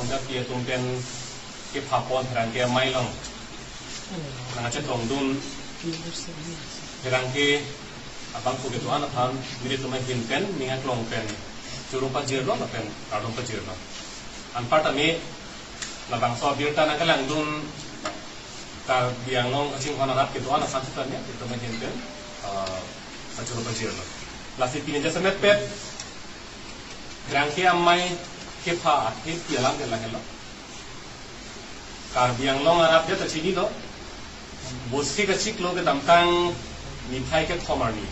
งจะเกี่ยตรงเป็นเก็บผักปนรังเกียไม่ลงน่าจะตรงดุนรังเกียบางคนitu anak han mirip teman hinten mingat long pen curung pajir lo pen kadung pajir lo anpar tami labang so birta nak lang dun kar biang long acing hona rap itu anak satu tanya itu teman hinten curung pajir lo lasi pini jasa mepet rangkia mai kepa aktif ialam kelah lo kar biang long arap dia tercini lo bosi kecik lo ke damtang मिठाई के थोमारनी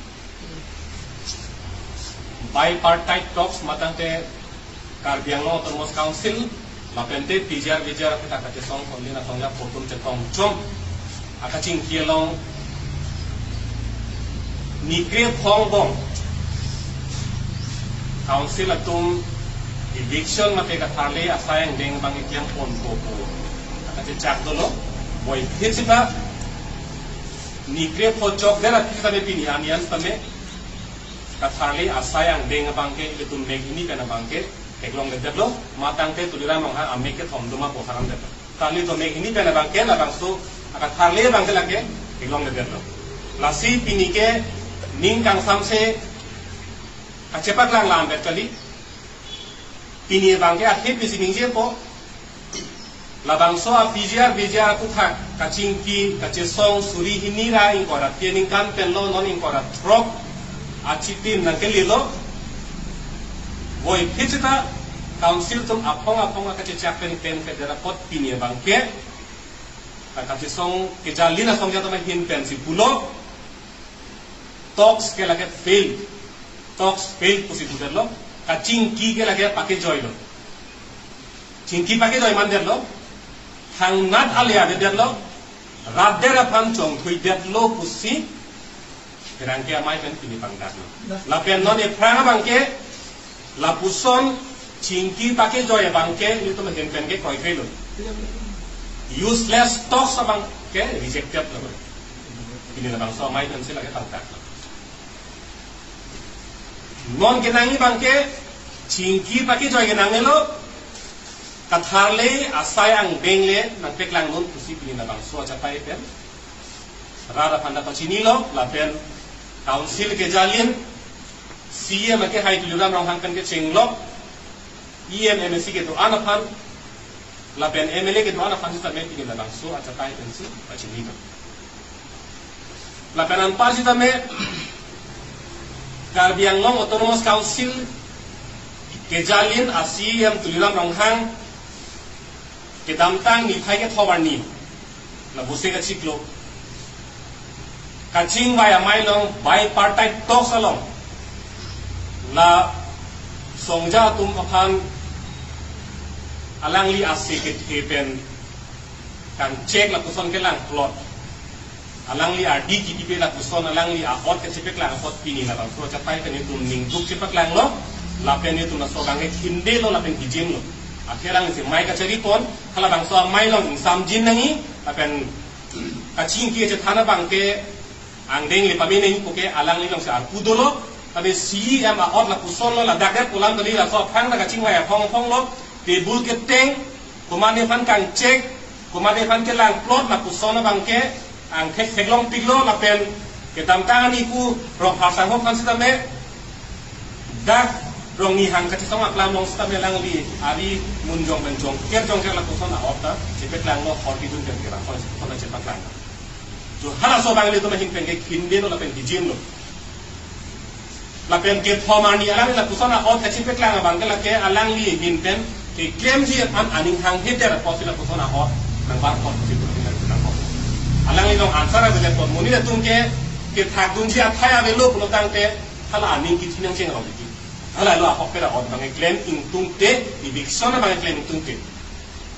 bipartite talks matante karbianglo termos council lapente pijar kita kate song konlina songya potun cetong chom akaching kielong nikre phongbong council atum eviction mate kathale asayang deng bang ikyang pon ko akache chak dolo boy phechita nikre pojok dera kita be pini anian tame kathali asayang deng bangke itu meg ini kana bangke eglong de deblo matang te tulira mangha ameke thomduma posaram de tali to meg ini kana bangke la bangsu akathali bangke lage eglong de deblo lasi pini ke ning kang samse kacepat lang lam betali pini bangke akhir pisi ningje po labang so bijar aku thak kacingki kacesong suri hinira ingkora tiening kan penlo non ingkora trok achitin nangkelilo boy pitita council tum apong kacecak pen federa pot pini bangke kacesong kejalina song jato hin pen si pulo talks ke lage fail pusi buderlo kacingki ke lage pake joy lo cingki pake joy mander lo hang nat alia de derlo radera pan chong thui derlo pusi rangke amai pen pini pangdat la pen non e prana bangke la puson cingki pake joy bangke itu mehen pen ke koi khelo useless talks abang ke rejected lo ini la bang so amai pen sila ke pangdat non ke nangi bangke cingki pake joy ke nangelo katharle asayang bengle nang peklang nun pusi pini na bang so chapai pen rada panda pachinilo la pen council ke jalin CM ke hai tuliram rong hangkan ke chenglo MSC ke to anaphan la pen MLA ke to anaphan sa me pini na bang so chapai pen si pachinilo la pen anpar si tame Karbiang Long Autonomous Council ke jalin CM tuliram rong hang kedamtang ni phai ke thobarni la bose ka chiklo kaching vaya mailong bipartite talks along la songja tum aphan alangli ase ke thepen kan check la kuson ke lang plot alangli RD GDP la kuson alangli a hot ke chepek la hot pini la bang so chapai ke ni tum ning duk chepak lang lo la pen ni tum na so gang ke khinde lo la pen gijeng lo akhirang si mai kacari pon kalau bang so mai long samjin nangi apen kacing ki je thana bang ke angdeng le pamine ni poke alang ni long sa pudolo tabe si am a hot la puson lo la dakre pulang tadi la so phang la kacing waya phong lo tebul ke teng komane phan kang check komane phan ke lang plot la puson bang ke ang thek long piglo la pen ke tamtang ni ku ro phasang ho phan sitame dak rong ni hang kati song aklam long sta melang li ari munjong benjong ker jong ker la kuson a opta chepek lang lo horti dun ker kera khoi khona chepak lang jo hala so bang le to mahin pen ke khinde no la pen dijim lo la pen ke thomani alang la kuson a ot chepek lang bang ke la ke alang li hin pen ke claim ji an aning hang he der posila kuson a hot nang bar ko ji ko nang ko alang li long answer a bele ko muni la tum ke thak dun ji a thaya be lo pulo tang te hala aning ki thinang cheng ro ala lo ahok pera on bang claim ingtung te eviction bang claim ingtung te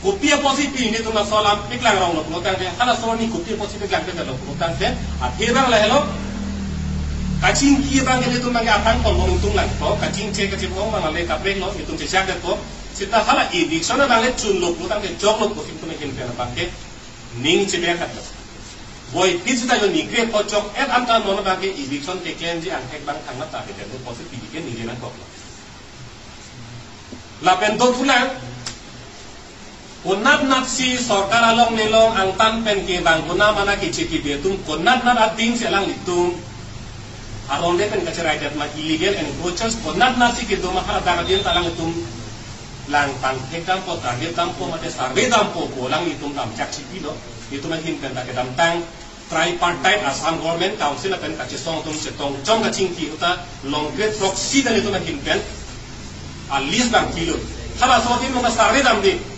kopia positif ini tu na solam piklang rong lo pulo tang te hala so ni kopia positif lang te lo pulo tang te a thebang la hello kacing ki bang ke tu bang apang kon long tung lang to kacing che kacing ong bang le ka break lo itu che chak de to sita hala eviction bang le chun lo pulo tang te jog lo positif tu me kin pera bang ke ning che be khat boy pizza yo ni gre pojok et anta non bang ke eviction te ken ji ang hek bang thang na ta de lo positif ke ni nan ko la pen do tulang konat natsi sorkar along nelong angtan pen ke bang guna mana ke ceki betum konat nat ating selang itu aronde pen kacerai dat ma illegal encroachers konat natsi ke do mahara daradian talang itu lang tan hekam po target tampo mate sarve tampo ko lang itu tam cak cipi do itu makin pen tak kedam tang tripartite Assam government council pen kacesong tum setong chong kacing ki uta long grade proxy dan itu makin pen alis bang kilo haba sotin mo ka sarve dam di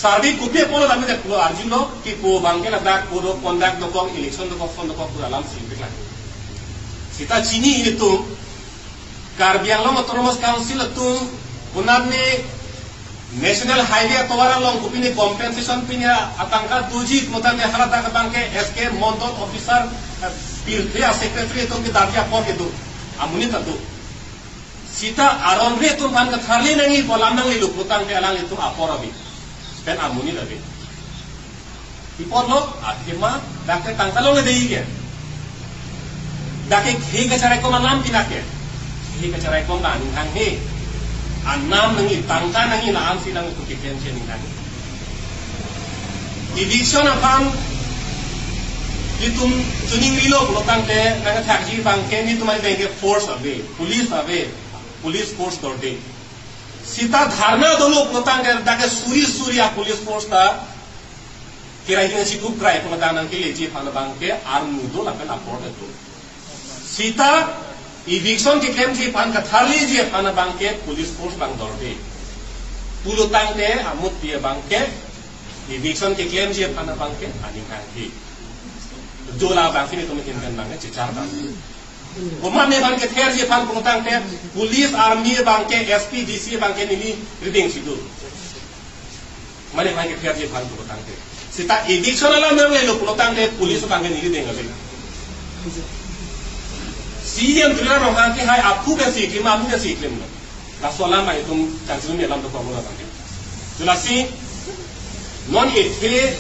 sarvi kupe polo dami de pulo arjino ki ko bangke na dak ko do conduct do ko election do ko fon do ko pura lam silpik la sita chini ini tum karbiang lo autonomous council tum punarne national highway towara long kupini compensation pinya atangka duji mutan de halata ka bangke SK monton officer pilpia secretary tum ki dadia ko ke do amuni ta do sita aron re tum ban ka tharli nangi bolam nang lilu putang ke alang itu aporobi pen amuni dabe ipor lo akhirnya dake tangkalong na dei ke dake he ka carai ko malam pinake he ka carai ko kan hang he annam nangi tangka nangi na am silang ko kiken chen nang election akan itum tuning rilo ko tangte nang thakji bangke ni tumai denge force ave police force dorde sita dharna dolo notang dake suri police force ta kirai dengan cukup krai pengetahuan ke leji pada bangke armu do lapen apor itu sita eviction ke claim si pan kathali je pada bangke police force bang dorde pulutang te amut dia bangke eviction ke claim je pada bangke aning hangki dola bangke ni tumikin kan bangke cecar bangke Umane bangke ther je pan pengutang te police army bangke SPDC bangke ni reading situ. Mane bangke ther je pan pengutang te. Sita eviction ala nang le pengutang te police bangke ni reading gabe. CM tulah rohang ke hai apu ke si klima amu ke si klim. La sola mai tum kanjun ni lam to ko mo bangke. Tulasi non ethe